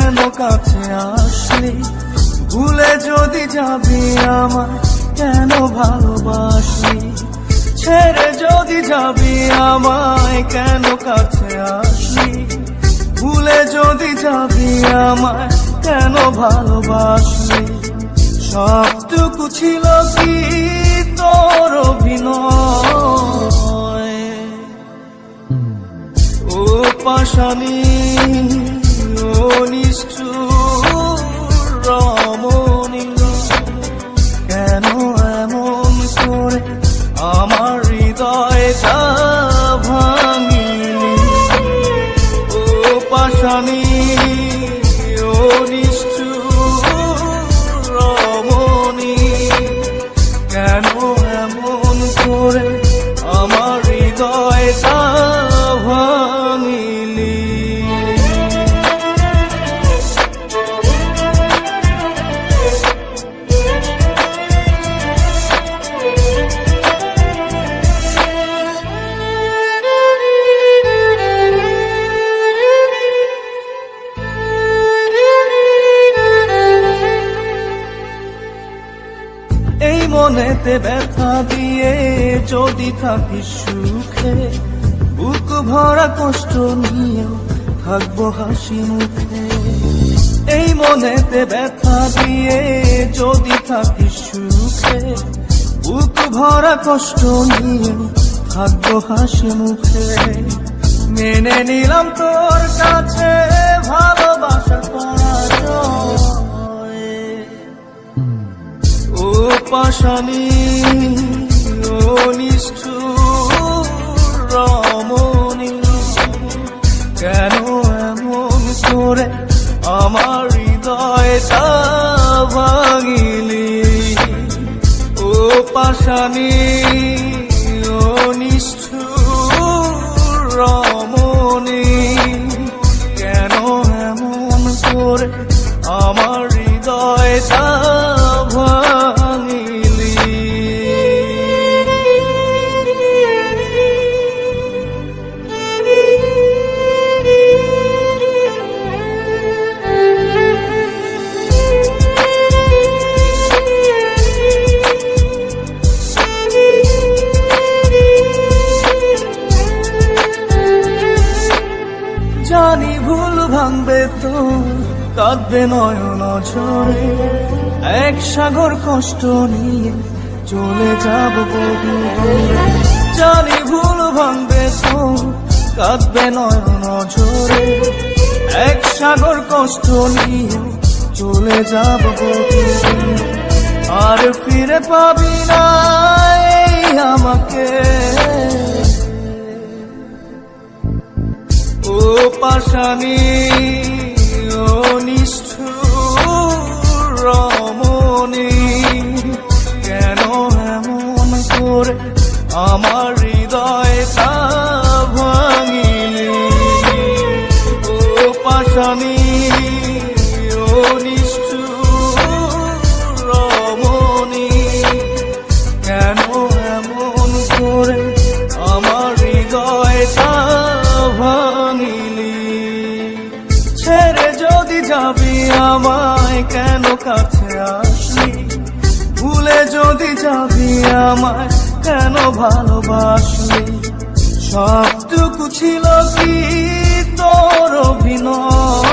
কেন কাছে আসলি? ভুলে যদি যাবি আমায় কেন ভালোবাসলি? ছেড়ে যদি যাবি আমায় কেন কাছে আসলি? ভুলে যদি যাবি আমায় কেন ভালোবাসলি? সবটুকু ছিল কি তোর অভিনয়? ও পাশানি, ও নিষ্ঠুর রমণী, কেন এমন করে আমার হৃদয়টা ভাঙিলি? ও পাশানি, ও নিষ্ঠুর রমণী, কেন এমন করে আমার হৃদয়টা ভাঙিলি? এই মনেতে ব্যথা দিয়ে যদি থাকিস সুখে, বুক ভরা কষ্ট নিয়েও থাকবো হাসি মুখে। এই মনেতে ব্যথা দিয়ে যদি থাকিস সুখে, বুক ভরা কষ্ট নিয়েও থাকবো হাসি মুখে। মেনে নিলাম তোর কাছে ভালোবাসার পরাজয়। ও পাশানি, ও নিষ্ঠুর রমণী, কেন এমন করে আমার হৃদয়টা ভাঙিলি? ও পাশানি, ও নিষ্ঠুর রমণী, কেন এমন করে আমার হৃদয়টা ভাঙিলি? জানি ভুল ভাঙবে তো কাঁদবে নয়ন ঝরে, এক সাগর কষ্ট নিয়ে চলে যাব বহু দূরে। জানি ভুল ভাঙবে তো কাঁদবে নয়ন ঝরে, এক সাগর কষ্ট নিয়ে চলে যাব বহু দূরে। আর ফিরে পাবি না এই আমাকে। ও পাশানি, ও নিষ্ঠুর রমণী, কেন এমন করে আমার হৃদয়টা ভাঙিলি? ও পাশানি, ও নিষ্ঠুর রমণী, কেন এমন করে আমার হৃদয়টা ভাঙিলি? ছেড়ে যদি যাবি আমায় কেন কাছে আসলি? ভুলে যদি যাবি আমায় কেন ভালোবাসলি? সবটুকু ছিল কি তোর অভিনয়?